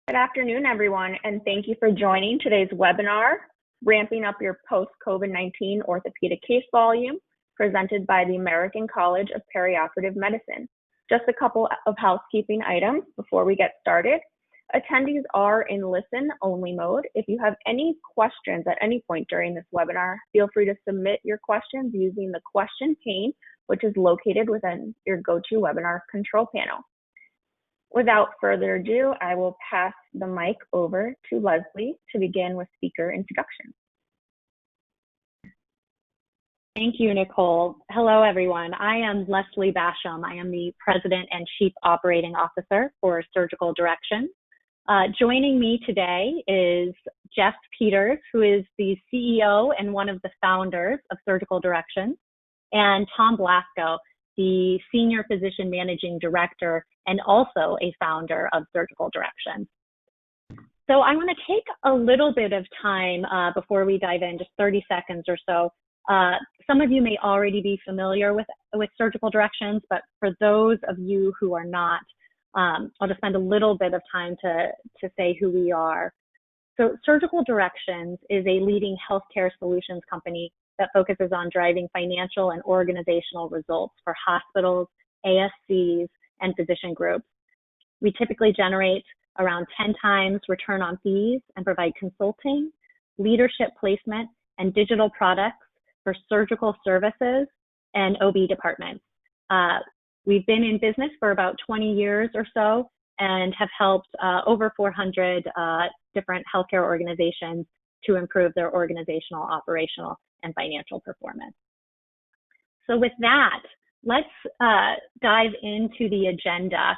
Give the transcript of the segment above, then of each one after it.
Good afternoon, everyone, and thank you for joining today's webinar, Ramping Up Your Post-COVID-19 Orthopedic Case Volume, presented by the American College of Perioperative Medicine. Just a couple of housekeeping items before we get started. Attendees are in listen-only mode. If you have any questions at any point during this webinar, feel free to submit your questions using the question pane, which is located within your GoToWebinar control panel. Without further ado, I will pass the mic over to Leslie to begin with speaker introductions. Thank you, Nicole. Hello, everyone. I am Leslie Basham. I am the President and Chief Operating Officer for Surgical Directions. Joining me today is Jeff Peters, who is the CEO and one of the founders of Surgical Directions, and Tom Blasco, the Senior Physician Managing Director and also a founder of Surgical Directions. So I want to take a little bit of time before we dive in, just 30 seconds or so. Some of you may already be familiar with Surgical Directions, but for those of you who are not, I'll just spend a little bit of time to say who we are. So Surgical Directions is a leading healthcare solutions company that focuses on driving financial and organizational results for hospitals, ASCs, and physician groups. We typically generate around 10 times return on fees and provide consulting, leadership placement, and digital products for surgical services and OB departments. We've been in business for about 20 years or so and have helped over 400 different healthcare organizations to improve their organizational, operational, and financial performance. So with that, let's dive into the agenda.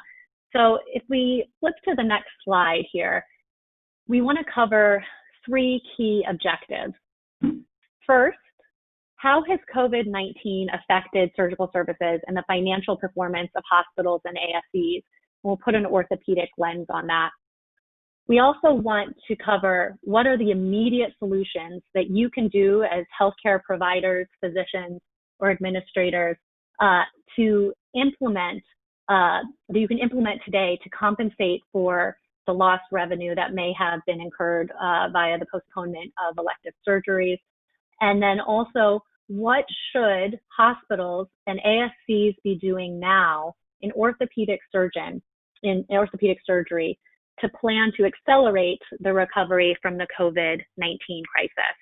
So if we flip to the next slide here, we want to cover 3 key objectives. First, how has COVID-19 affected surgical services and the financial performance of hospitals and ASCs? We'll put an orthopedic lens on that. We also want to cover what are the immediate solutions that you can do as healthcare providers, physicians, or administrators to implement, that you can implement today to compensate for the lost revenue that may have been incurred via the postponement of elective surgeries. And then also, what should hospitals and ASCs be doing now in orthopedic surgery to plan to accelerate the recovery from the COVID-19 crisis.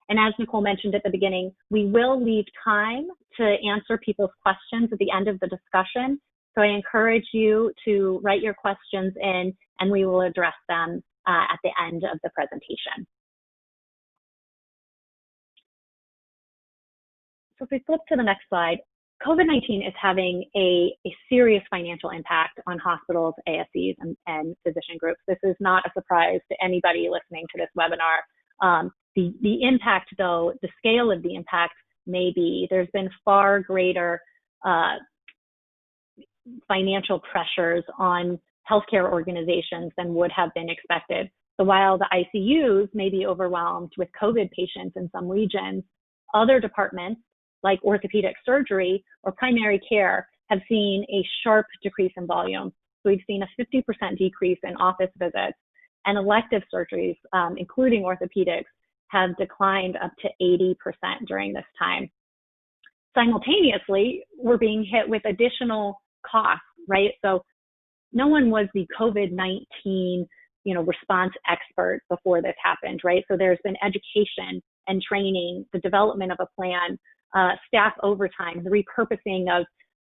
And as Nicole mentioned at the beginning, we will leave time to answer people's questions at the end of the discussion. So I encourage you to write your questions in and we will address them at the end of the presentation. So if we flip to the next slide, COVID-19 is having a serious financial impact on hospitals, ASCs, and physician groups. This is not a surprise to anybody listening to this webinar. The impact, though, the scale of the impact may be, there's been far greater financial pressures on healthcare organizations than would have been expected. So while the ICUs may be overwhelmed with COVID patients in some regions, other departments like orthopedic surgery or primary care have seen a sharp decrease in volume. So we've seen a 50% decrease in office visits, and elective surgeries, including orthopedics, have declined up to 80% during this time. Simultaneously, we're being hit with additional costs, right? So no one was the COVID-19 response expert before this happened, right? So there's been education and training, the development of a plan, staff overtime, the repurposing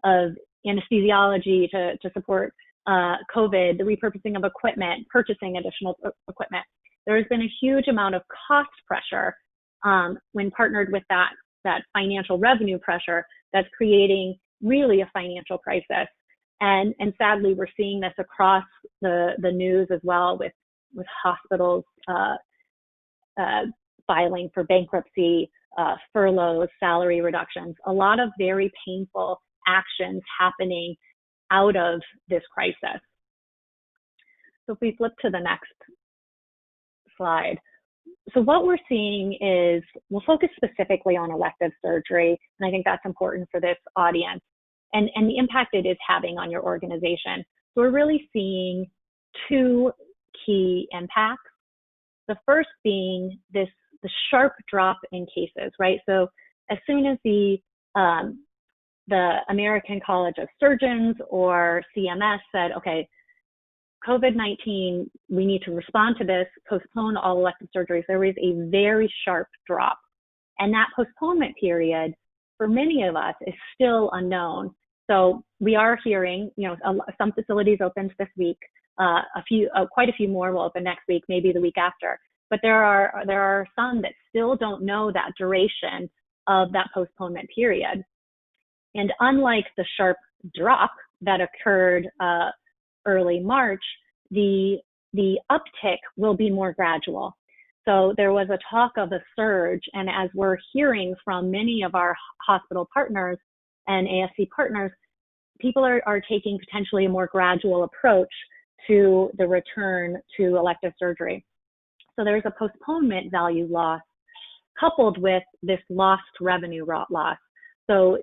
of anesthesiology to support COVID, the repurposing of equipment, purchasing additional equipment. There has been a huge amount of cost pressure when partnered with that financial revenue pressure that's creating really a financial crisis. And sadly, we're seeing this across the news as well with hospitals filing for bankruptcy, furloughs, salary reductions, a lot of very painful actions happening out of this crisis. So if we flip to the next slide. So what we're seeing is, we'll focus specifically on elective surgery, and I think that's important for this audience, and the impact it is having on your organization. So we're really seeing 2 key impacts. The first being the sharp drop in cases, right? So as soon as the American College of Surgeons or CMS said, okay, COVID-19, we need to respond to this, postpone all elective surgeries, there was a very sharp drop. And that postponement period, for many of us, is still unknown. So we are hearing, some facilities opened this week, quite a few more will open next week, maybe the week after. But there are some that still don't know that duration of that postponement period. And unlike the sharp drop that occurred early March, the uptick will be more gradual. So there was a talk of a surge, and as we're hearing from many of our hospital partners and ASC partners, people are taking potentially a more gradual approach to the return to elective surgery. So there's a postponement value loss coupled with this lost revenue loss. So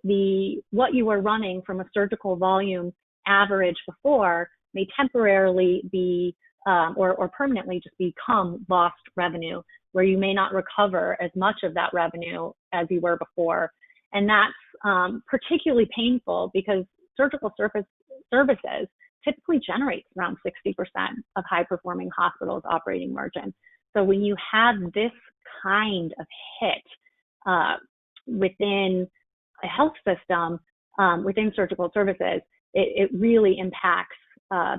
what you were running from a surgical volume average before may temporarily be or permanently just become lost revenue, where you may not recover as much of that revenue as you were before. And that's particularly painful because surgical services typically generates around 60% of high-performing hospitals' operating margin. So when you have this kind of hit within a health system, within surgical services, it really impacts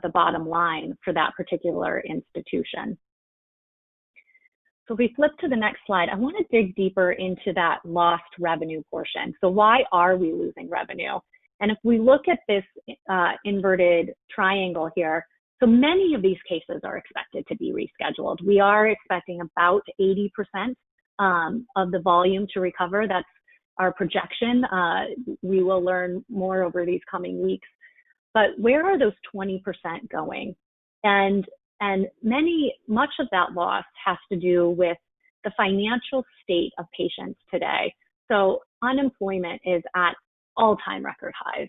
the bottom line for that particular institution. So if we flip to the next slide, I want to dig deeper into that lost revenue portion. So why are we losing revenue? And if we look at this inverted triangle here, so many of these cases are expected to be rescheduled. We are expecting about 80% of the volume to recover. That's our projection. We will learn more over these coming weeks. But where are those 20% going? And much of that loss has to do with the financial state of patients today. So unemployment is at all-time record highs.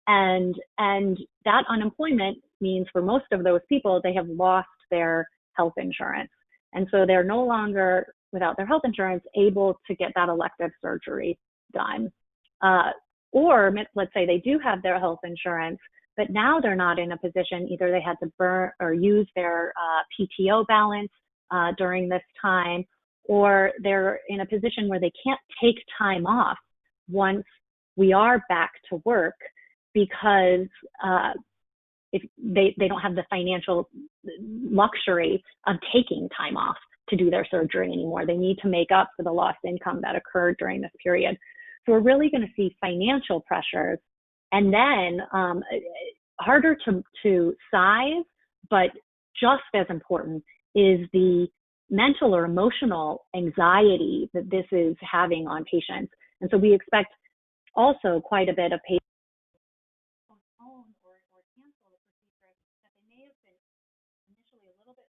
And that unemployment means for most of those people, they have lost their health insurance. And so they're no longer, without their health insurance, able to get that elective surgery done. Or let's say they do have their health insurance, but now they're not in a position, either they had to burn or use their PTO balance during this time, or they're in a position where they can't take time off once we are back to work, because if they don't have the financial luxury of taking time off to do their surgery anymore. They need to make up for the lost income that occurred during this period. So we're really going to see financial pressures, and then harder to size, but just as important is the mental or emotional anxiety that this is having on patients. And so we expect also quite a bit of patients postpone or cancel the procedure that they may have been initially a little bit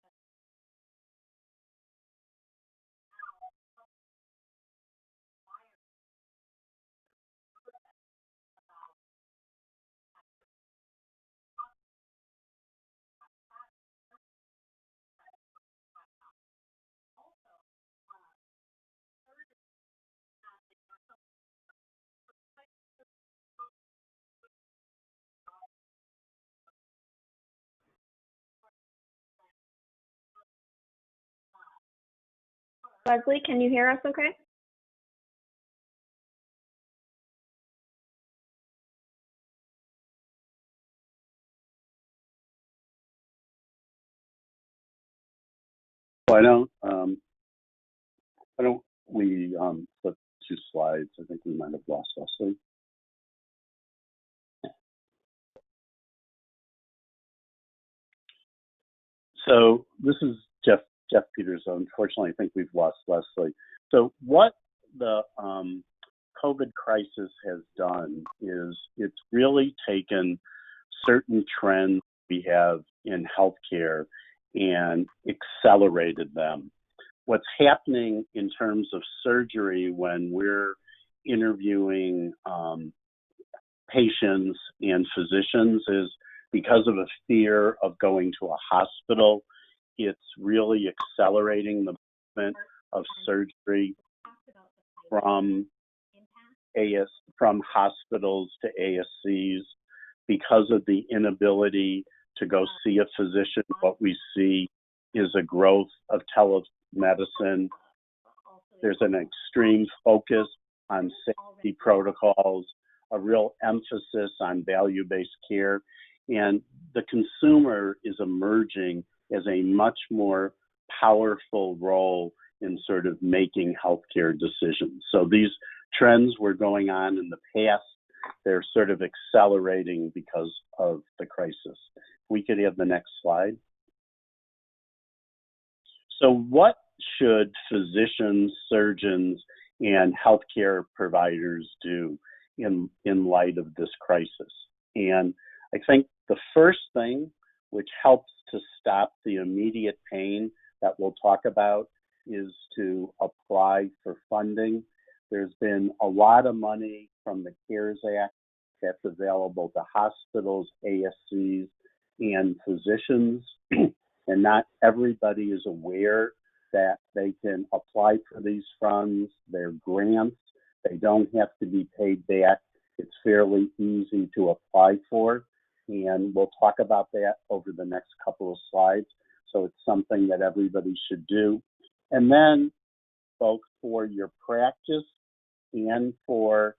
Leslie, can you hear us okay? Well, we flip 2 slides. I think we might have lost Leslie. So this is Jeff Peters. Unfortunately, I think we've lost Leslie. So what the COVID crisis has done is it's really taken certain trends we have in healthcare and accelerated them. What's happening in terms of surgery when we're interviewing patients and physicians is because of a fear of going to a hospital it's really accelerating the movement of surgery from from hospitals to ASCs because of the inability to go see a physician. What we see is a growth of telemedicine. There's an extreme focus on safety protocols, a real emphasis on value-based care, and the consumer is emerging as a much more powerful role in sort of making healthcare decisions. So these trends were going on in the past. They're sort of accelerating because of the crisis. We could have the next slide. So what should physicians, surgeons, and healthcare providers do in light of this crisis? And I think the first thing which helps to stop the immediate pain that we'll talk about is to apply for funding. There's been a lot of money from the CARES Act that's available to hospitals, ASCs, and physicians, and not everybody is aware that they can apply for these funds. They're grants. They don't have to be paid back. It's fairly easy to apply for, and we'll talk about that over the next couple of slides. So it's something that everybody should do. And then both for your practice and for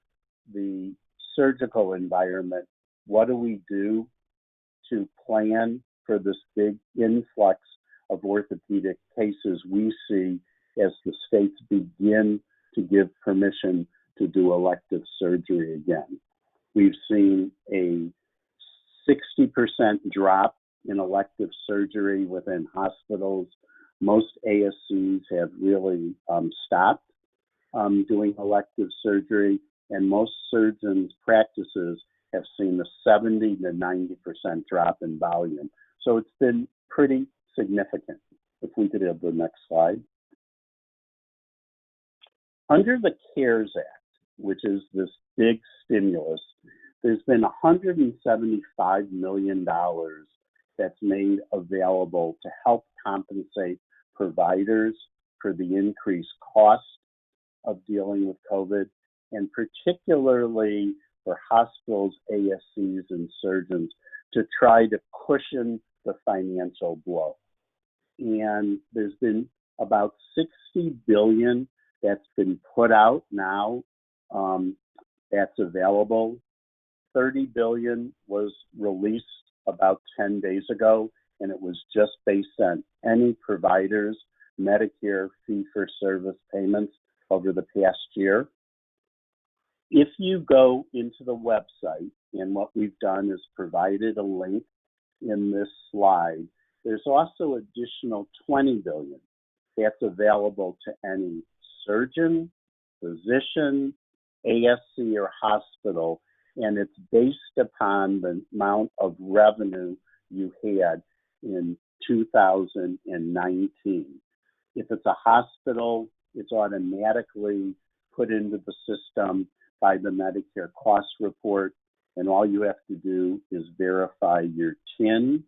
the surgical environment, what do we do to plan for this big influx of orthopedic cases we see as the states begin to give permission to do elective surgery again? We've seen a 60% drop in elective surgery within hospitals. Most ASCs have really stopped doing elective surgery, and most surgeons' practices have seen a 70 to 90% drop in volume. So it's been pretty significant. If we could have the next slide. Under the CARES Act, which is this big stimulus, there's been $175 million that's made available to help compensate providers for the increased cost of dealing with COVID, and particularly for hospitals, ASCs, and surgeons to try to cushion the financial blow. And there's been about $60 billion that's been put out now that's available. $30 billion was released about 10 days ago, and it was just based on any provider's Medicare fee-for-service payments over the past year. If you go into the website, and what we've done is provided a link in this slide, there's also additional $20 billion that's available to any surgeon, physician, ASC, or hospital, and it's based upon the amount of revenue you had in 2019. If it's a hospital, it's automatically put into the system by the Medicare cost report, and all you have to do is verify your TIN.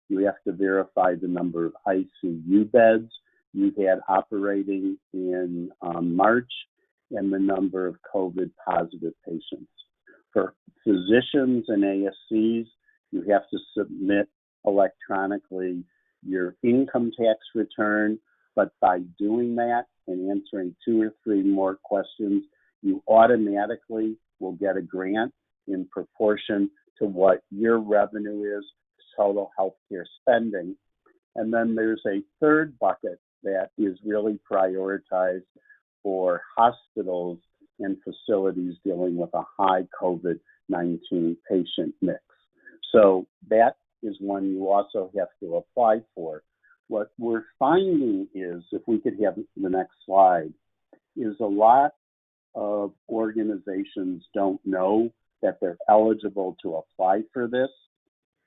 You have to verify the number of ICU beds you had operating in March and the number of COVID positive patients. For physicians and ASCs, you have to submit electronically your income tax return, but by doing that and answering 2 or 3 more questions, you automatically will get a grant in proportion to what your revenue is, total healthcare spending. And then there's a third bucket that is really prioritized for hospitals and facilities dealing with a high COVID-19 patient mix. So that is one you also have to apply for. What we're finding is, if we could have the next slide, is a lot of organizations don't know that they're eligible to apply for this,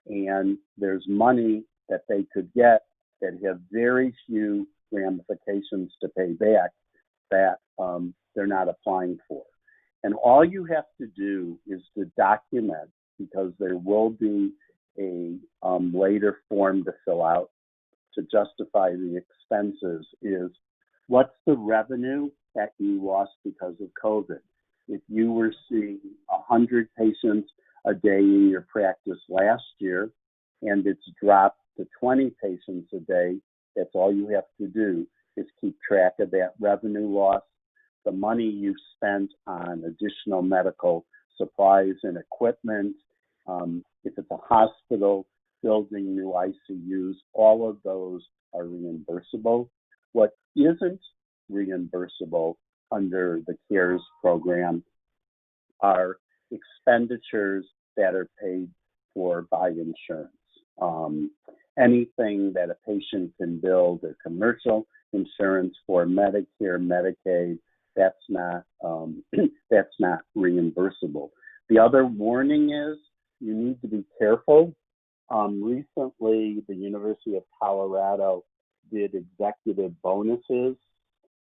and there's money that they could get that have very few ramifications to pay back that they're not applying for. And all you have to do is to document, because there will be a later form to fill out to justify the expenses is what's the revenue that you lost because of COVID? If you were seeing 100 patients a day in your practice last year and it's dropped to 20 patients a day, that's all you have to do is keep track of that revenue loss, the money you spent on additional medical supplies and equipment. If it's a hospital building new ICUs, all of those are reimbursable. What isn't reimbursable under the CARES program are expenditures that are paid for by insurance. Anything that a patient can bill their commercial insurance for, Medicare, Medicaid, that's not reimbursable. The other warning is you need to be careful. Recently, the University of Colorado did executive bonuses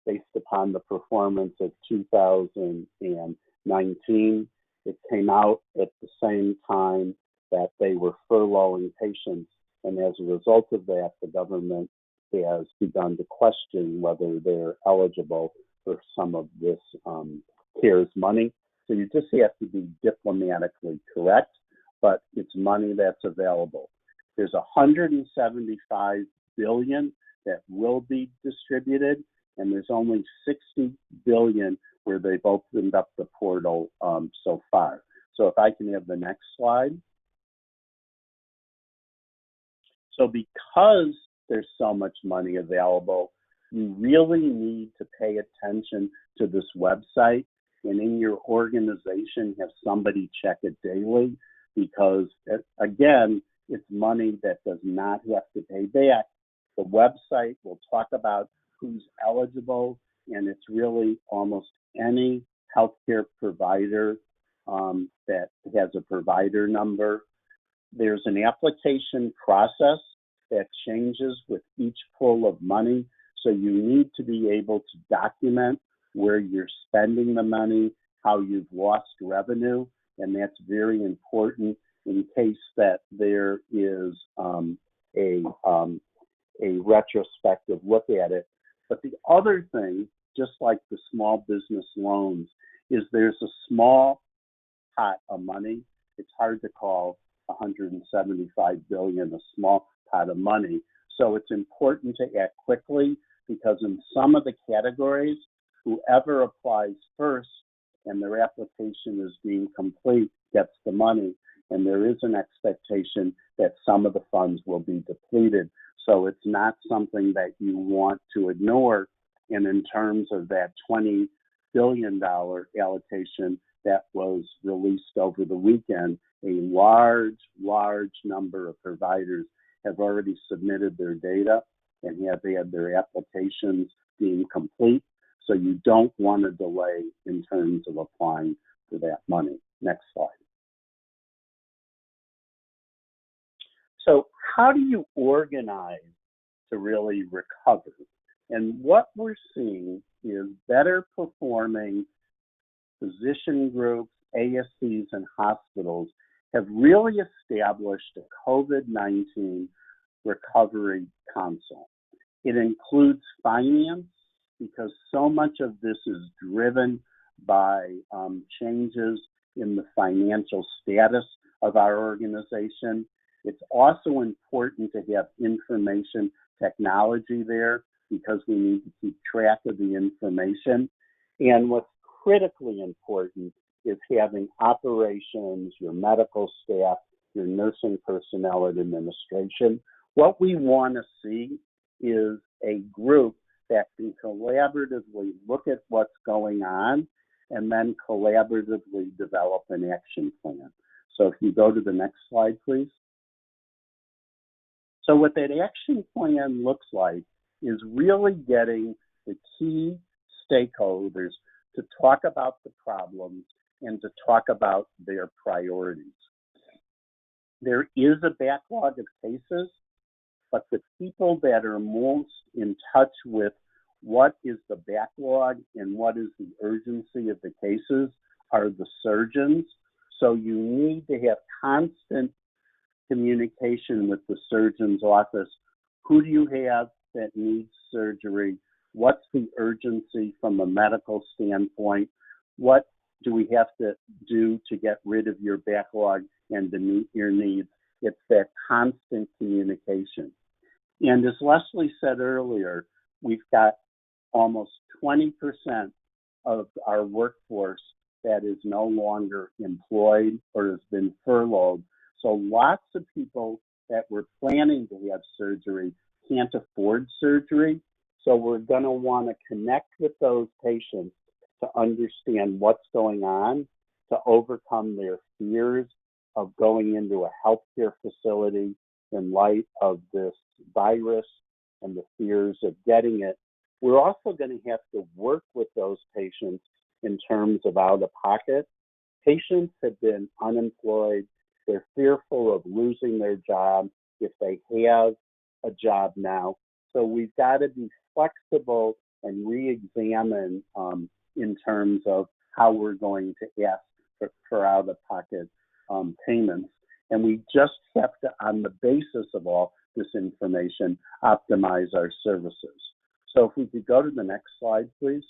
based upon the performance of 2019. It came out at the same time that they were furloughing patients, and as a result of that, the government has begun to question whether they're eligible for some of this CARES money. So you just have to be diplomatically correct, but it's money that's available. There's $175 billion that will be distributed, and there's only $60 billion where they've opened up the portal so far. So if I can have the next slide. So because there's so much money available, you really need to pay attention to this website, and in your organization have somebody check it daily, because again, it's money that does not have to pay back. The website will talk about who's eligible, and it's really almost any healthcare provider that has a provider number. There's an application process that changes with each pool of money, so you need to be able to document where you're spending the money, how you've lost revenue, and that's very important in case that there is a retrospective look at it. But the other thing, just like the small business loans, is there's a small pot of money. It's hard to call 175 billion a small pot of money. So it's important to act quickly, because in some of the categories, whoever applies first and their application is deemed complete gets the money. And there is an expectation that some of the funds will be depleted. So it's not something that you want to ignore. And in terms of that $20 billion allocation that was released over the weekend, a large number of providers have already submitted their data and have had their applications deemed complete. So you don't want to delay in terms of applying for that money. Next slide. So how do you organize to really recover? And what we're seeing is better performing physician groups, ASCs, and hospitals have really established a COVID-19 recovery council. It includes finance, because so much of this is driven by changes in the financial status of our organization. It's also important to have information technology there, because we need to keep track of the information. And what's critically important is having operations, your medical staff, your nursing personnel and administration. What we want to see is a group that can collaboratively look at what's going on and then collaboratively develop an action plan. So if you go to the next slide, please. So what that action plan looks like is really getting the key stakeholders to talk about the problems and to talk about their priorities. There is a backlog of cases, but the people that are most in touch with what is the backlog and what is the urgency of the cases are the surgeons. So you need to have constant communication with the surgeon's office, Who do you have that needs surgery? What's the urgency from a medical standpoint? What do we have to do to get rid of your backlog and to meet your needs? It's that constant communication. And as Leslie said earlier, we've got almost 20% of our workforce that is no longer employed or has been furloughed. So lots of people that were planning to have surgery can't afford surgery. So we're going to want to connect with those patients to understand what's going on, to overcome their fears of going into a healthcare facility in light of this virus and the fears of getting it. We're also going to have to work with those patients in terms of out-of-pocket. Patients have been unemployed. They're fearful of losing their job if they have a job now. So we've got to be flexible and re-examine in terms of how we're going to ask for out-of-pocket payments. And we just have to, on the basis of all this information, optimize our services. So if we could go to the next slide, please.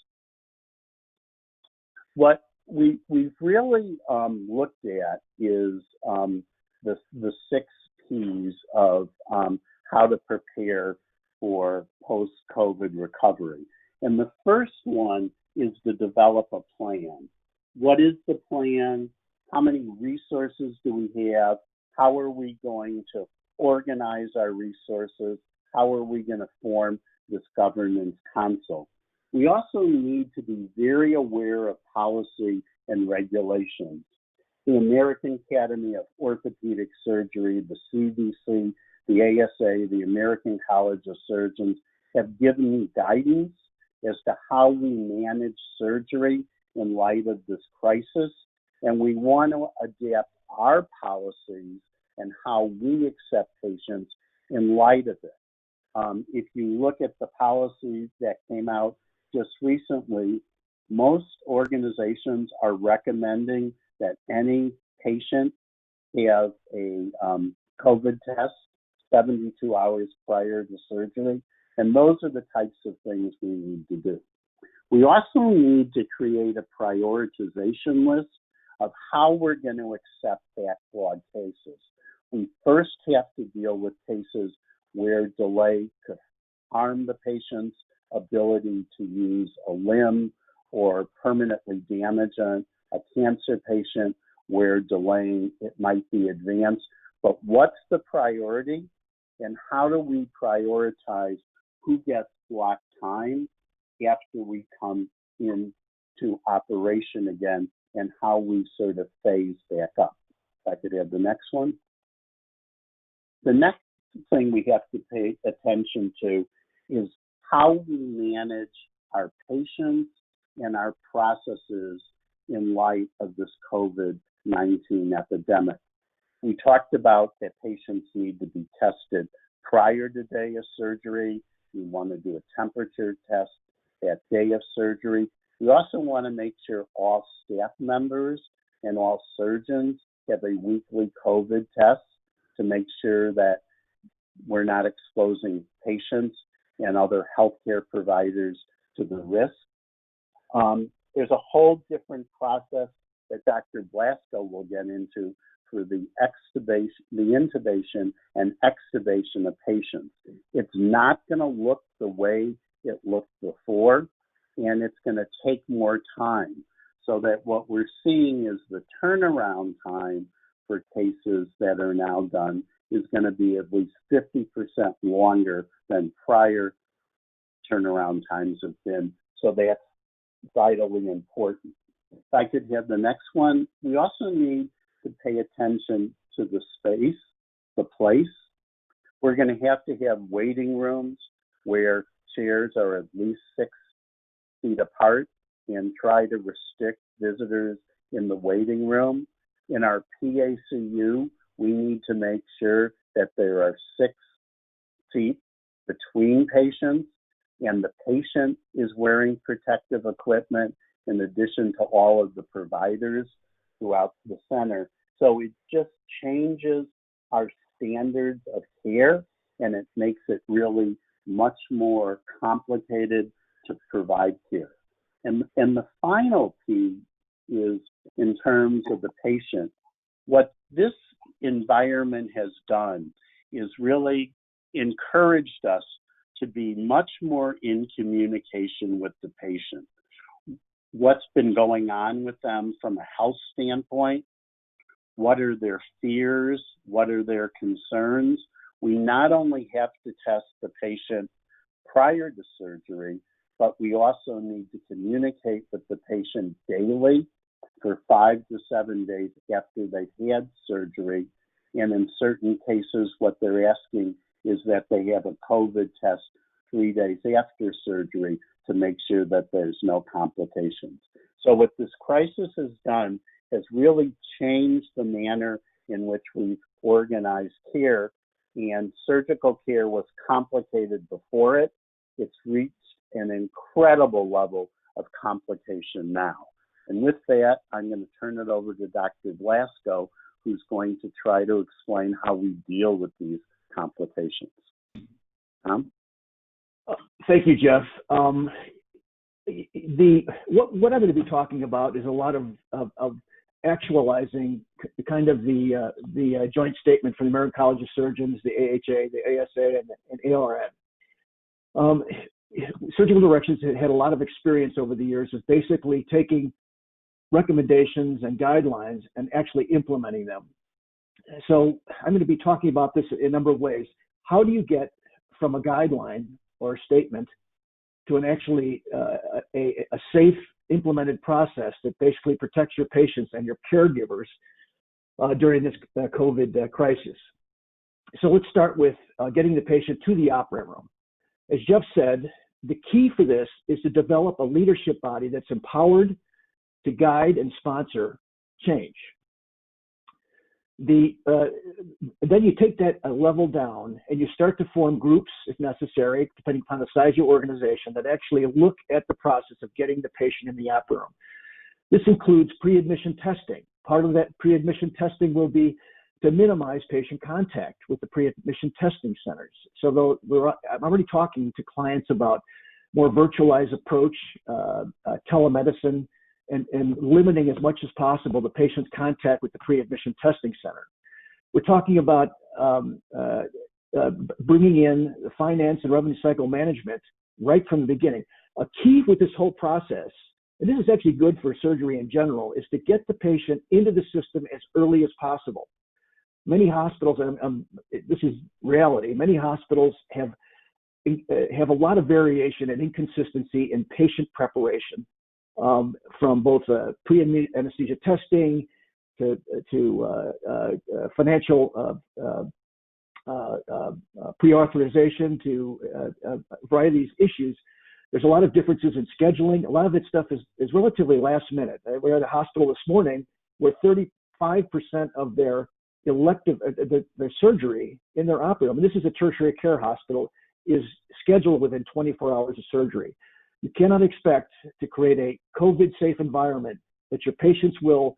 What we've really looked at is the 6 P's of how to prepare for post-COVID recovery. And the first one is to develop a plan. What is the plan? How many resources do we have? How are we going to organize our resources? How are we going to form this governance council? We also need to be very aware of policy and regulations. The American Academy of Orthopedic Surgery, the CDC, the ASA, the American College of Surgeons have given me guidance as to how we manage surgery in light of this crisis. And we want to adapt our policies and how we accept patients in light of it. If you look at the policies that came out just recently, most organizations are recommending that any patient have a COVID test 72 hours prior to surgery. And those are the types of things we need to do. We also need to create a prioritization list of how we're going to accept backlog cases. We first have to deal with cases where delay could harm the patient's ability to use a limb or permanently damage a cancer patient where delaying it might be advanced. But what's the priority and how do we prioritize who gets block time after we come into operation again and how we sort of phase back up? If I could have the next one. The next thing we have to pay attention to is how we manage our patients and our processes in light of this COVID-19 epidemic. We talked about that patients need to be tested prior to day of surgery. We want to do a temperature test that day of surgery. We also want to make sure all staff members and all surgeons have a weekly COVID test to make sure that we're not exposing patients and other healthcare providers to the risk. There's a whole different process that Dr. Blasco will get into for the intubation and extubation of patients. It's not going to look the way it looked before, and it's going to take more time. So that what we're seeing is the turnaround time for cases that are now done is going to be at least 50% longer than prior turnaround times have been. So that's vitally important. If I could have the next one, we also need to pay attention to the space, the place. We're going to have waiting rooms where chairs are at least 6 feet apart and try to restrict visitors in the waiting room. In our PACU, we need to make sure that there are 6 feet between patients and the patient is wearing protective equipment in addition to all of the providers throughout the center. So it just changes our standards of care and it makes it really much more complicated to provide care. And the final piece is in terms of the patient. What this environment has done is really encouraged us to be much more in communication with the patient. What's been going on with them from a health standpoint? What are their fears? What are their concerns? We not only have to test the patient prior to surgery, but we also need to communicate with the patient daily for 5 to 7 days after they've had surgery. And in certain cases, what they're asking is that they have a COVID test 3 days after surgery to make sure that there's no complications. So what this crisis has done has really changed the manner in which we've organized care, and surgical care was complicated before it. It's reached an incredible level of complication now. And with that, I'm going to turn it over to Dr. Blasco, who's going to try to explain how we deal with these complications. Tom? Thank you, Jeff. What I'm going to be talking about is a lot of actualizing kind of the joint statement from the American College of Surgeons, the AHA, the ASA, and ARN. Surgical Directions had a lot of experience over the years of basically taking recommendations and guidelines and actually implementing them. So I'm going to be talking about this in a number of ways. How do you get from a guideline or a statement to an actually a safe implemented process that basically protects your patients and your caregivers during this COVID crisis? So let's start with getting the patient to the operating room. As Jeff said, the key for this is to develop a leadership body that's empowered to guide and sponsor change. Then you take that a level down and you start to form groups, if necessary, depending upon the size of your organization, that actually look at the process of getting the patient in the operating room. This includes pre-admission testing. Part of that pre-admission testing will be to minimize patient contact with the pre-admission testing centers. So I'm already talking to clients about more virtualized approach, telemedicine, and limiting as much as possible the patient's contact with the pre-admission testing center. We're talking about bringing in the finance and revenue cycle management right from the beginning. A key with this whole process, and this is actually good for surgery in general, is to get the patient into the system as early as possible. Many hospitals, and this is reality, many hospitals have a lot of variation and inconsistency in patient preparation. From both pre-anesthesia testing to financial pre-authorization to a variety of these issues. There's a lot of differences in scheduling. A lot of this stuff is relatively last minute. We were at a hospital this morning where 35% of their elective, their surgery in their operating room, and this is a tertiary care hospital, is scheduled within 24 hours of surgery. You cannot expect to create a COVID-safe environment that your patients will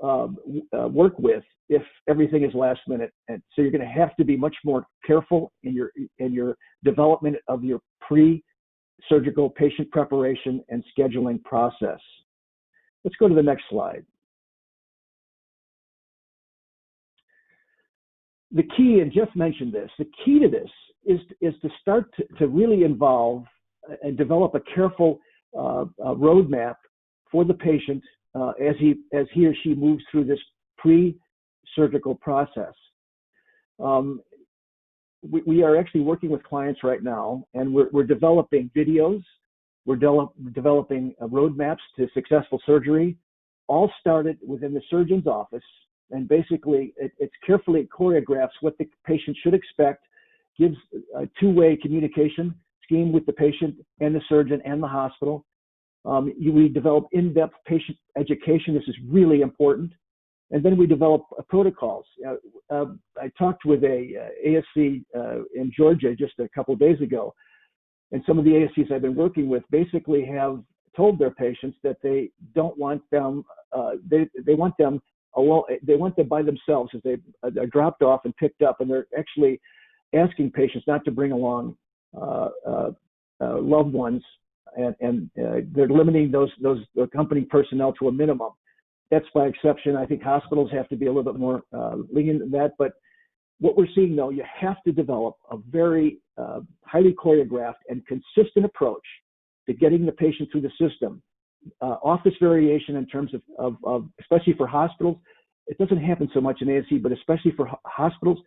work with if everything is last minute. And so you're going to have to be much more careful in your development of your pre-surgical patient preparation and scheduling process. Let's go to the next slide. The key, and Jeff mentioned this, the key to this is to start to really involve and develop a careful roadmap for the patient as he or she moves through this pre-surgical process. We are actually working with clients right now, and we're developing videos, we're developing roadmaps to successful surgery, all started within the surgeon's office, and basically it's carefully choreographs what the patient should expect, gives a two-way communication scheme with the patient and the surgeon and the hospital. We develop in-depth patient education. This is really important. And then we develop protocols. I talked with a ASC in Georgia just a couple of days ago, and some of the ASCs I've been working with basically have told their patients that they don't want them, they want them alone, they want them by themselves as they are dropped off and picked up, and they're actually asking patients not to bring along loved ones, and they're limiting those accompanying personnel to a minimum. That's by exception. I think hospitals have to be a little bit more lenient than that. But what we're seeing, though, you have to develop a very highly choreographed and consistent approach to getting the patient through the system. Office variation in terms of especially for hospitals, it doesn't happen so much in ASC, but especially for hospitals,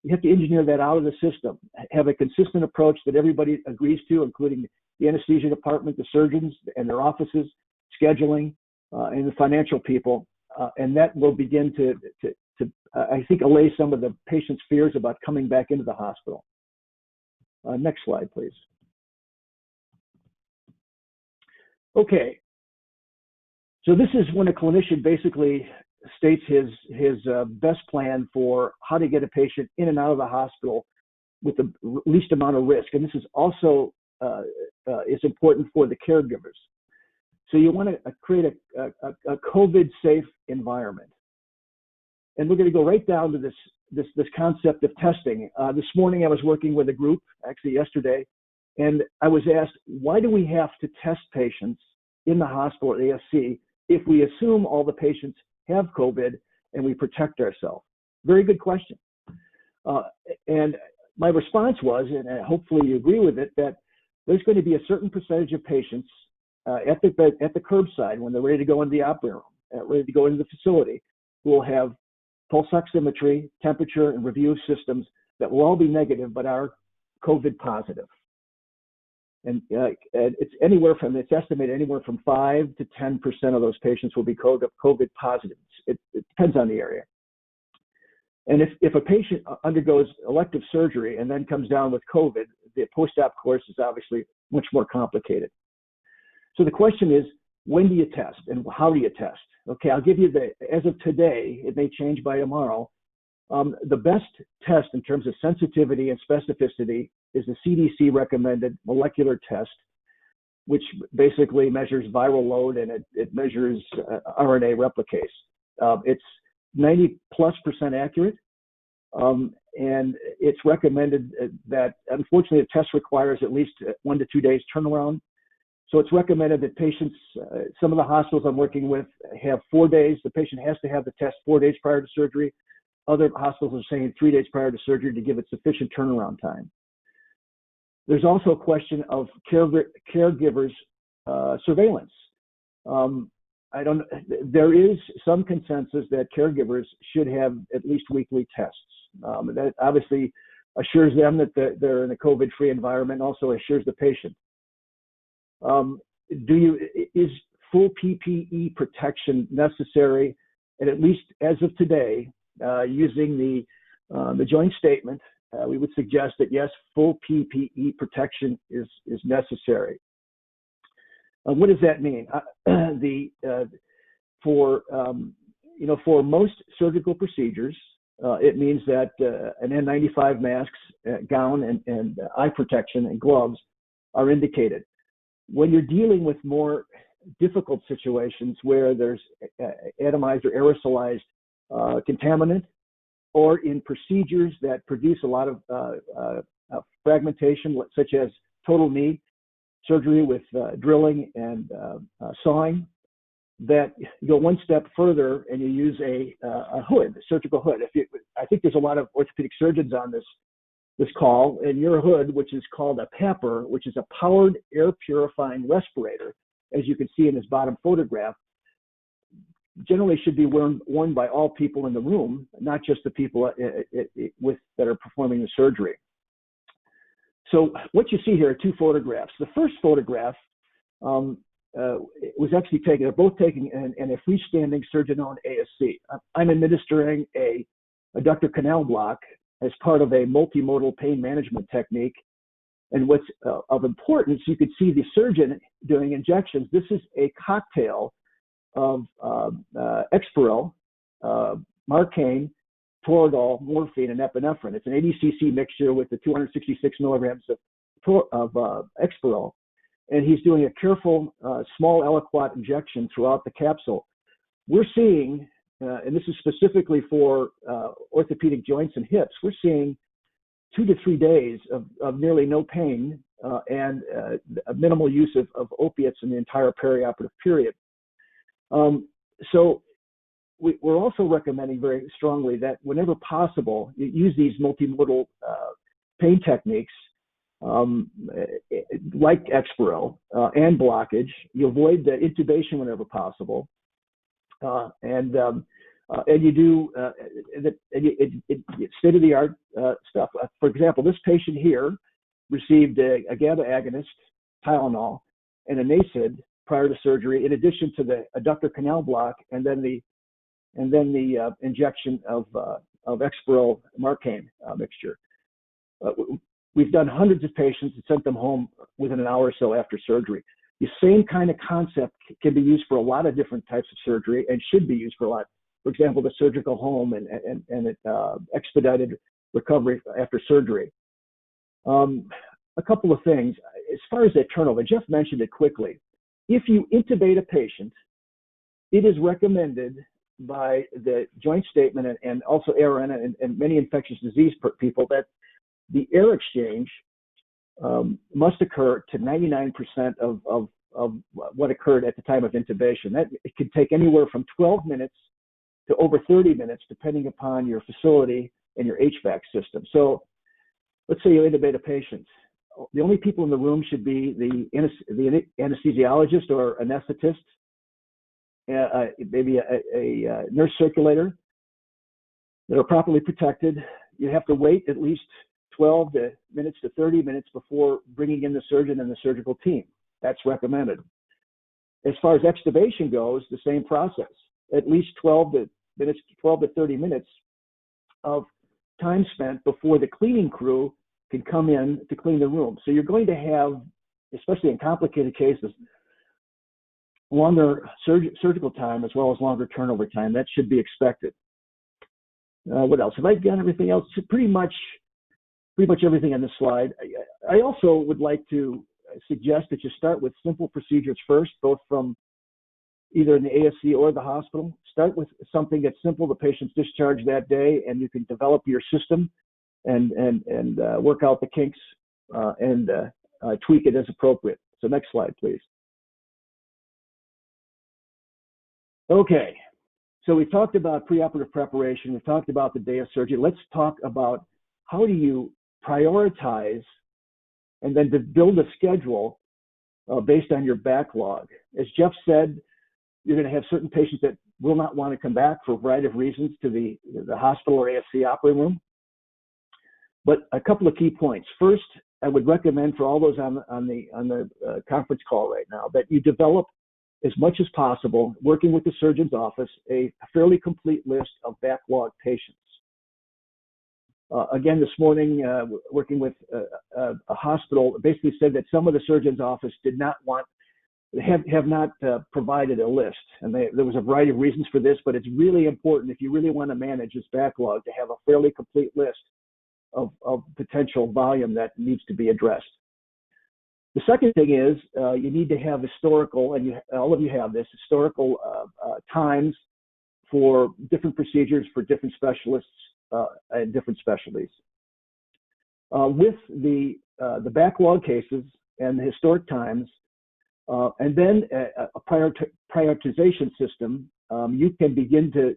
you have to engineer that out of the system. Have a consistent approach that everybody agrees to, including the anesthesia department, the surgeons and their offices, scheduling, and the financial people, and that will begin to I think, allay some of the patient's fears about coming back into the hospital. Next slide, please. Okay. So this is when a clinician basically states his best plan for how to get a patient in and out of the hospital with the least amount of risk. And this is also is important for the caregivers. So you want to create a COVID-safe environment. And we're going to go right down to this concept of testing. This morning I was working with a group, actually yesterday, and I was asked, why do we have to test patients in the hospital at ASC if we assume all the patients have COVID and we protect ourselves? Very good question. And my response was, and hopefully you agree with it, that there's going to be a certain percentage of patients at the curbside when they're ready to go into the operating room, ready to go into the facility, who will have pulse oximetry, temperature, and review systems that will all be negative but are COVID positive. And it's estimated anywhere from 5 to 10% of those patients will be COVID positive. It depends on the area. And if a patient undergoes elective surgery and then comes down with COVID, the post-op course is obviously much more complicated. So the question is, when do you test and how do you test? Okay, I'll give you as of today, it may change by tomorrow. The best test in terms of sensitivity and specificity is the CDC recommended molecular test, which basically measures viral load and it measures RNA replicase. It's 90+% accurate. And it's recommended that, unfortunately, the test requires at least 1 to 2 days turnaround. So it's recommended that patients, some of the hospitals I'm working with have 4 days. The patient has to have the test 4 days prior to surgery. Other hospitals are saying 3 days prior to surgery to give it sufficient turnaround time. There's also a question of caregivers' surveillance. There is some consensus that caregivers should have at least weekly tests. That obviously assures them that they're in a COVID-free environment, also assures the patient. Is full PPE protection necessary? And at least as of today, using the joint statement, we would suggest that yes, full PPE protection is necessary. What does that mean? For most surgical procedures, it means that an N95 masks, gown, and eye protection and gloves are indicated. When you're dealing with more difficult situations where there's atomized or aerosolized contaminant, or in procedures that produce a lot of fragmentation, such as total knee surgery with drilling and sawing, that you go one step further and you use a hood, a surgical hood. I think there's a lot of orthopedic surgeons on this call, and your hood, which is called a PAPR, which is a powered air purifying respirator, as you can see in this bottom photograph, generally should be worn by all people in the room, not just the people that are performing the surgery. So what you see here are two photographs. The first photograph was actually taken, they're both taken in a freestanding surgeon-owned ASC. I'm administering a ductal canal block as part of a multimodal pain management technique. And what's of importance, you could see the surgeon doing injections. This is a cocktail of Exparel, Marcaine, Toradol, morphine, and epinephrine. It's an 80 cc mixture with the 266 milligrams of Exparel. And he's doing a careful small aliquot injection throughout the capsule. We're seeing, and this is specifically for orthopedic joints and hips, we're seeing 2 to 3 days of nearly no pain and a minimal use of opiates in the entire perioperative period. So we're also recommending very strongly that whenever possible, you use these multimodal pain techniques like Exparel and blockage. You avoid the intubation whenever possible, and you do state-of-the-art stuff. For example, this patient here received a GABA agonist, Tylenol, and a NSAID prior to surgery, in addition to the adductor canal block, and then the injection of Exparel Marcaine mixture. We've done hundreds of patients and sent them home within an hour or so after surgery. The same kind of concept can be used for a lot of different types of surgery and should be used for a lot. For example, the surgical home and expedited recovery after surgery. A couple of things. As far as that turnover, Jeff mentioned it quickly. If you intubate a patient, it is recommended by the joint statement and also ARN and many infectious disease people that the air exchange must occur to 99% of what occurred at the time of intubation. That it could take anywhere from 12 minutes to over 30 minutes, depending upon your facility and your HVAC system. So let's say you intubate a patient. The only people in the room should be the anesthesiologist or anesthetist, maybe a nurse circulator that are properly protected. You have to wait at least 12 minutes to 30 minutes before bringing in the surgeon and the surgical team. That's recommended. As far as extubation goes, the same process. At least 12 to 30 minutes of time spent before the cleaning crew can come in to clean the room. So you're going to have, especially in complicated cases, longer surgical time as well as longer turnover time. That should be expected. What else? Have I done everything else? Pretty much everything on this slide. I also would like to suggest that you start with simple procedures first, both from either in the ASC or the hospital. Start with something that's simple. The patient's discharged that day, and you can develop your system and work out the kinks and tweak it as appropriate. So next slide, please. Okay, so we talked about preoperative preparation. We've talked about the day of surgery. Let's talk about how do you prioritize and then to build a schedule based on your backlog. As Jeff said, you're going to have certain patients that will not want to come back for a variety of reasons to the hospital or ASC operating room. But a couple of key points. First, I would recommend for all those on the conference call right now that you develop as much as possible, working with the surgeon's office, a fairly complete list of backlog patients. Again, this morning, working with a hospital, basically said that some of the surgeon's office did not want, have not provided a list. And there was a variety of reasons for this, but it's really important if you really want to manage this backlog to have a fairly complete list of potential volume that needs to be addressed. The second thing is you need to have historical, and all of you have this, historical times for different procedures for different specialists and different specialties. With the backlog cases and the historic times, and then a prioritization system, you can begin to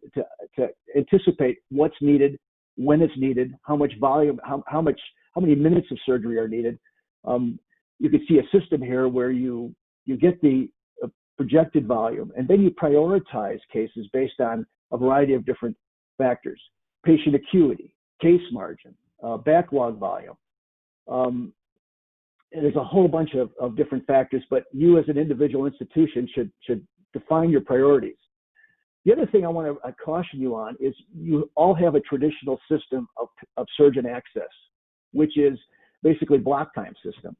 anticipate what's needed, when it's needed, how much volume, how many minutes of surgery are needed. You can see a system here where you get the projected volume, and then you prioritize cases based on a variety of different factors: patient acuity, case margin, backlog volume. And there's a whole bunch of different factors, but you as an individual institution should define your priorities. The other thing I want to caution you on is you all have a traditional system of surgeon access, which is basically block time system.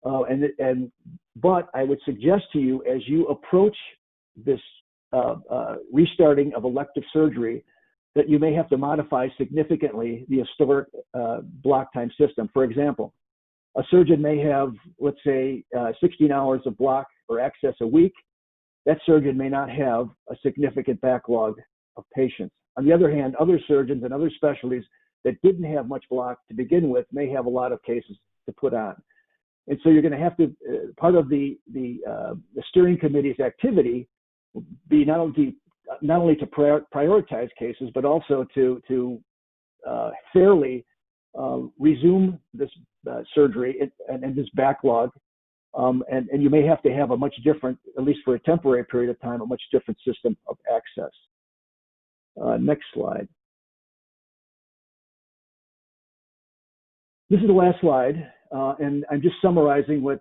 But I would suggest to you, as you approach this restarting of elective surgery, that you may have to modify significantly the historic block time system. For example, a surgeon may have, let's say, 16 hours of block or access a week. That surgeon may not have a significant backlog of patients. On the other hand, other surgeons and other specialties that didn't have much block to begin with may have a lot of cases to put on. And so you're going to have to, part of the steering committee's activity will be not only to prioritize cases, but also to fairly resume this surgery and this backlog. And you may have to have a much different, at least for a temporary period of time, a much different system of access. Next slide. This is the last slide, and I'm just summarizing what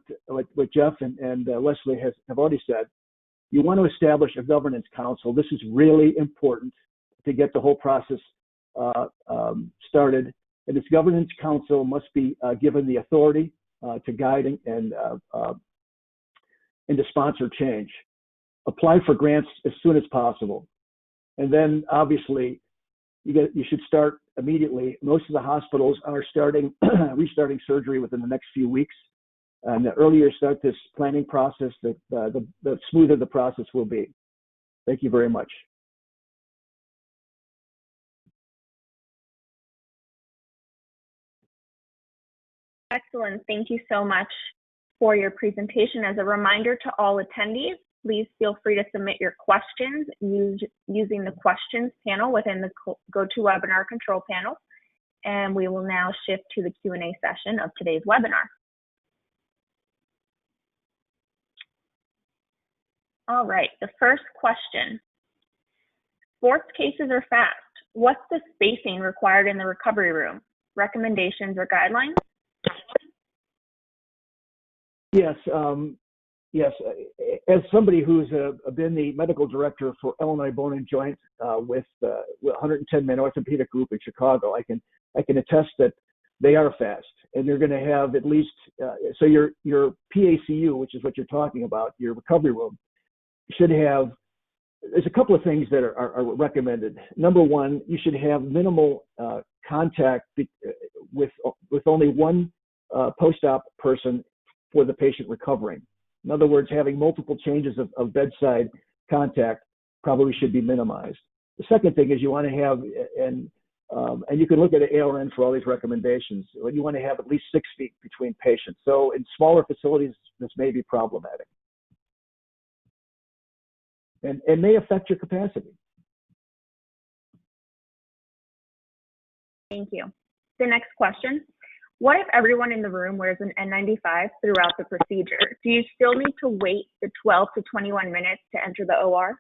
Jeff and Leslie have already said. You want to establish a governance council. This is really important to get the whole process started. And this governance council must be given the authority to guide and to sponsor change. Apply for grants as soon as possible. And then obviously you should start immediately. Most of the hospitals are restarting surgery within the next few weeks. And the earlier you start this planning process, the smoother the process will be. Thank you very much. Excellent. Thank you so much for your presentation. As a reminder to all attendees, please feel free to submit your questions using the questions panel within the GoToWebinar control panel. And we will now shift to the Q&A session of today's webinar. All right, the first question. Sports cases are fast. What's the spacing required in the recovery room? Recommendations or guidelines? Yes, yes. As somebody who's been the medical director for Illinois Bone and Joint with 110-man orthopedic group in Chicago, I can attest that they are fast, and they're going to have at least so your PACU, which is what you're talking about, your recovery room, should have. There's a couple of things that are recommended. Number one, you should have minimal contact with only one post-op person for the patient recovering. In other words, having multiple changes of bedside contact probably should be minimized. The second thing is you want to have, and you can look at an ARN for all these recommendations, you want to have at least 6 feet between patients. So in smaller facilities, this may be problematic. And may affect your capacity. Thank you. The next question. What if everyone in the room wears an N95 throughout the procedure? Do you still need to wait the 12 to 21 minutes to enter the OR?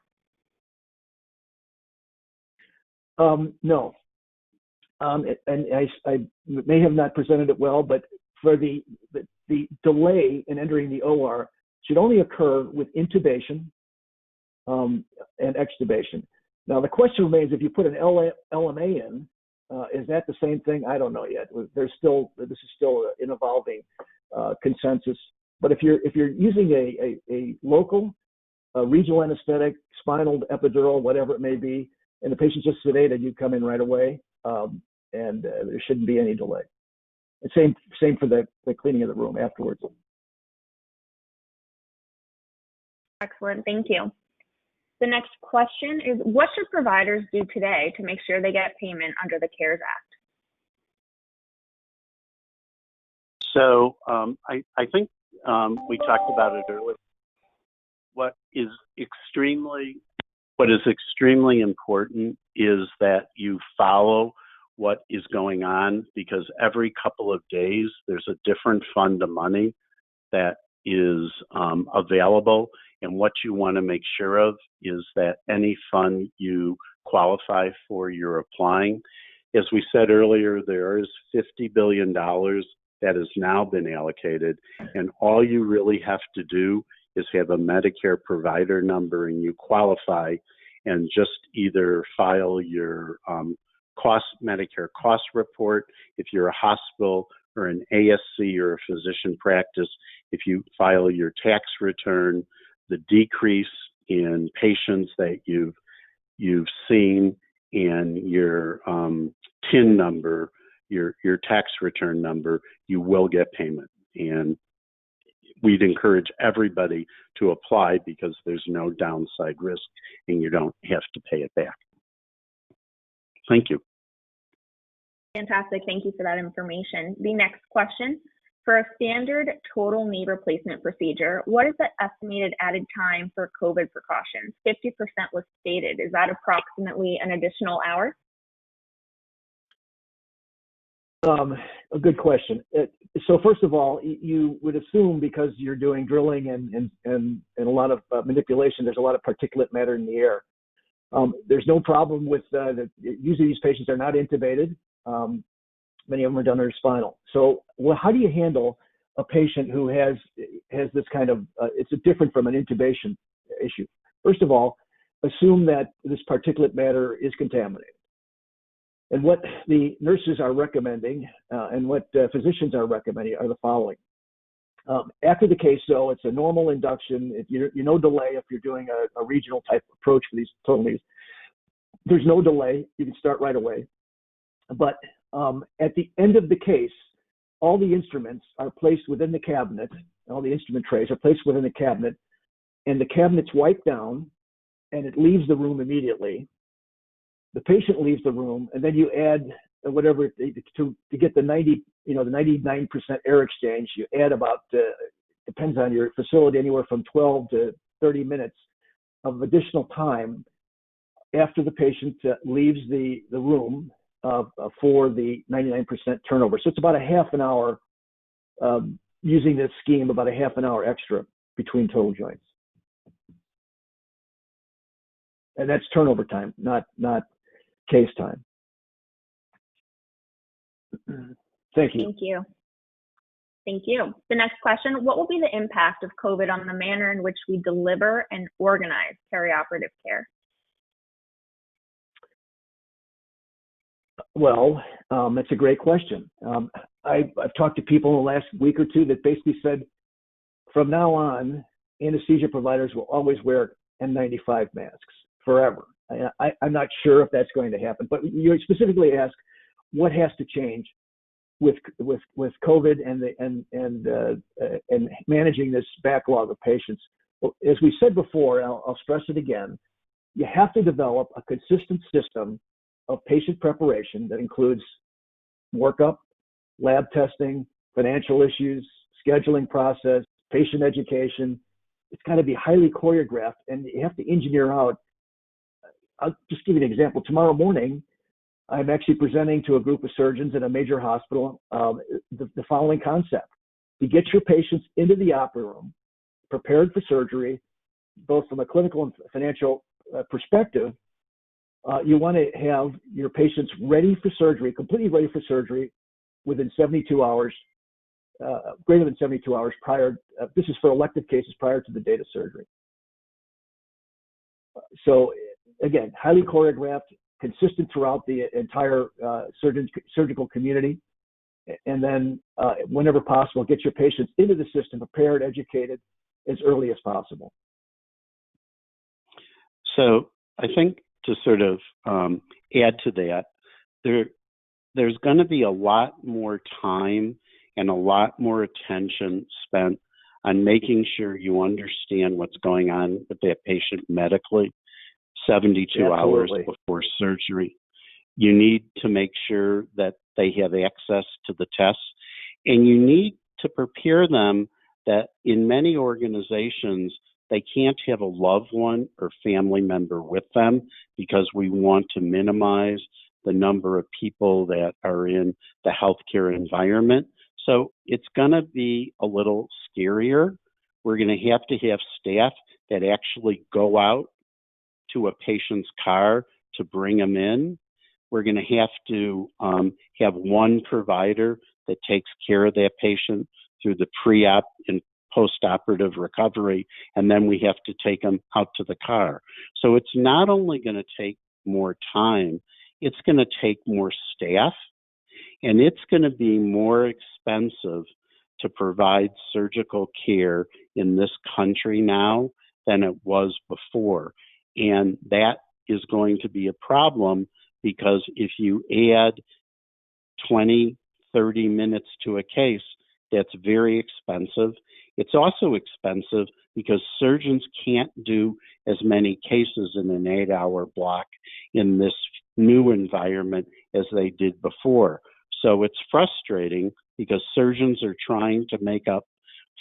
No. And I may have not presented it well, but for the delay in entering the OR should only occur with intubation and extubation. Now the question remains: if you put an LMA in, is that the same thing? I don't know yet. This is still an evolving consensus. But if you're using a local, regional anesthetic, spinal, epidural, whatever it may be, and the patient's just sedated, you come in right away, and there shouldn't be any delay. And same for the cleaning of the room afterwards. Excellent, thank you. The next question is, what should providers do today to make sure they get payment under the CARES Act? So I think we talked about it earlier. What is extremely important is that you follow what is going on, because every couple of days there's a different fund of money that is available. And what you want to make sure of is that any fund you qualify for, you're applying. As we said earlier, there is $50 billion that has now been allocated, and all you really have to do is have a Medicare provider number and you qualify, and just either file your Medicare cost report if you're a hospital or an ASC or a physician practice. If you file your tax return, the decrease in patients that you've seen, and your TIN number, your tax return number, you will get payment. And we'd encourage everybody to apply because there's no downside risk and you don't have to pay it back. Thank you. Fantastic. Thank you for that information. The next question, for a standard total knee replacement procedure, what is the estimated added time for COVID precautions? 50% was stated. Is that approximately an additional hour? A good question. So first of all, you would assume because you're doing drilling and a lot of manipulation, there's a lot of particulate matter in the air. There's no problem with usually these patients are not intubated. Many of them are done under spinal. So how do you handle a patient who has this kind of, it's different from an intubation issue. First of all, assume that this particulate matter is contaminated. And what the nurses are recommending and what physicians are recommending are the following. After the case, though, it's a normal induction. You no delay if you're doing a regional type approach for these total knees. There's no delay. You can start right away. But at the end of the case, all the instruments are placed within the cabinet. All the instrument trays are placed within the cabinet, and the cabinet's wiped down, and it leaves the room immediately. The patient leaves the room, and then you add whatever to get the 99% air exchange. You add about depends on your facility, anywhere from 12 to 30 minutes of additional time after the patient leaves the room for the 99% turnover. So it's about a half an hour using this scheme, about a half an hour extra between total joints, and that's turnover time, not case time. Thank you. Thank you. Thank you. The next question, what will be the impact of COVID on the manner in which we deliver and organize perioperative care? Well, that's a great question. I've talked to people in the last week or two that basically said, from now on, anesthesia providers will always wear N95 masks forever. I'm not sure if that's going to happen, but you specifically asked what has to change with COVID and managing this backlog of patients. Well, as we said before, I'll stress it again, you have to develop a consistent system of patient preparation that includes workup, lab testing, financial issues, scheduling process, patient education. It's got to be highly choreographed, and you have to engineer out. I'll just give you an example. Tomorrow morning, I'm actually presenting to a group of surgeons at a major hospital the following concept. You get your patients into the operating room, prepared for surgery, both from a clinical and financial perspective. You want to have your patients ready for surgery, completely ready for surgery within 72 hours, greater than 72 hours prior. This is for elective cases prior to the date of surgery. So again, highly choreographed, consistent throughout the entire surgical community. And then whenever possible, get your patients into the system, prepared, educated as early as possible. So I think to sort of add to that, there's going to be a lot more time and a lot more attention spent on making sure you understand what's going on with that patient medically 72 hours before surgery. You need to make sure that they have access to the tests, and you need to prepare them that in many organizations, they can't have a loved one or family member with them because we want to minimize the number of people that are in the healthcare environment. So it's going to be a little scarier. We're going to have staff that actually go out to a patient's car to bring them in. We're going to have to have one provider that takes care of that patient through the pre-op and post-operative recovery, and then we have to take them out to the car. So it's not only going to take more time, it's going to take more staff, and it's going to be more expensive to provide surgical care in this country now than it was before. And that is going to be a problem because if you add 20, 30 minutes to a case, that's very expensive. It's also expensive because surgeons can't do as many cases in an 8-hour block in this new environment as they did before. So it's frustrating because surgeons are trying to make up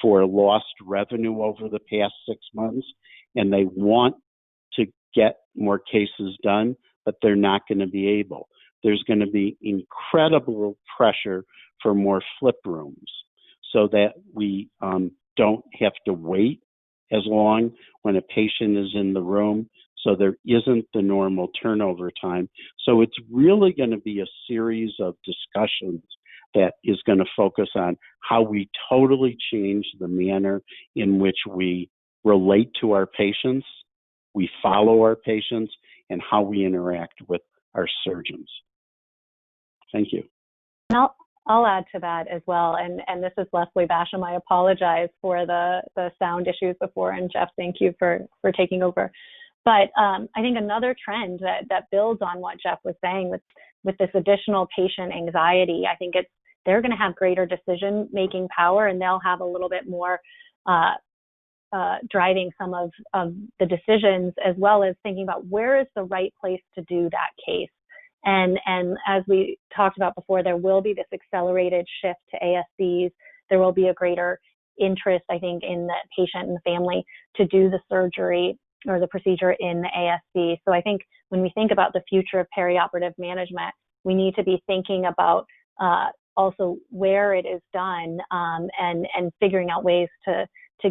for lost revenue over the past 6 months, and they want to get more cases done, but they're not going to be able. There's going to be incredible pressure for more flip rooms so that we don't have to wait as long when a patient is in the room, so there isn't the normal turnover time. So it's really going to be a series of discussions that is going to focus on how we totally change the manner in which we relate to our patients, we follow our patients, and how we interact with our surgeons. Thank you. I'll add to that as well. And this is Leslie Basham. I apologize for the sound issues before. And Jeff, thank you for taking over. But I think another trend that builds on what Jeff was saying with this additional patient anxiety, I think they're going to have greater decision-making power, and they'll have a little bit more driving some of the decisions, as well as thinking about where is the right place to do that case. And as we talked about before, there will be this accelerated shift to ASCs. There will be a greater interest, I think, in the patient and the family to do the surgery or the procedure in the ASC. So I think when we think about the future of perioperative management, we need to be thinking about also where it is done and figuring out ways to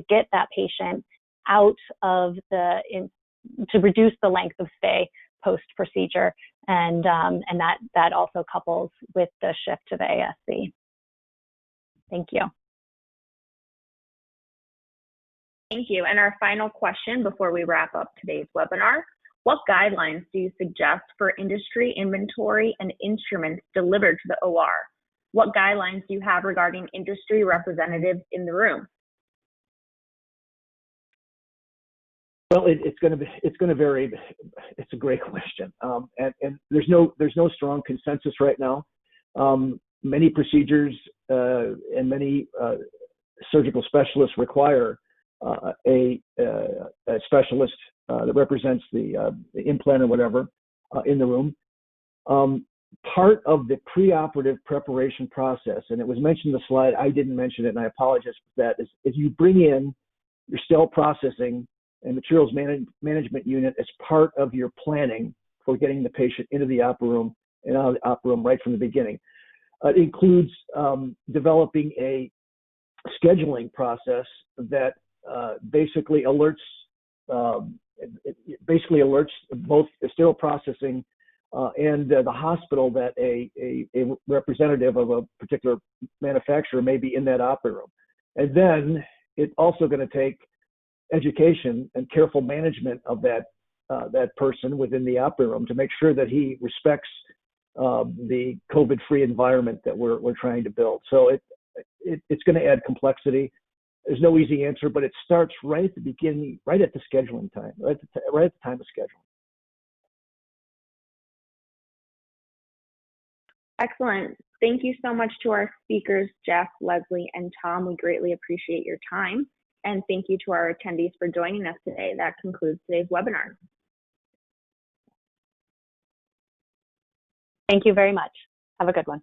get that patient out of to reduce the length of stay post-procedure. And that also couples with the shift to the ASC. Thank you. Thank you. And our final question before we wrap up today's webinar, what guidelines do you suggest for industry inventory and instruments delivered to the OR? What guidelines do you have regarding industry representatives in the room? Well, it's going to vary. It's a great question, and there's no strong consensus right now. Many procedures and many surgical specialists require a specialist that represents the implant or whatever in the room. Part of the preoperative preparation process, and it was mentioned in the slide, I didn't mention it, and I apologize for that, is you bring in your sterile processing and materials management unit as part of your planning for getting the patient into the operating room and out of the operating room right from the beginning. It includes developing a scheduling process that basically alerts both the sterile processing and the hospital that a representative of a particular manufacturer may be in that operating room. And then it's also going to take education and careful management of that person within the operating room to make sure that he respects the COVID-free environment that we're trying to build. So it's going to add complexity. There's no easy answer, but it starts right at the beginning, right at the scheduling time, right at the time of scheduling. Excellent. Thank you so much to our speakers, Jeff, Leslie, and Tom. We greatly appreciate your time. And thank you to our attendees for joining us today. That concludes today's webinar. Thank you very much. Have a good one.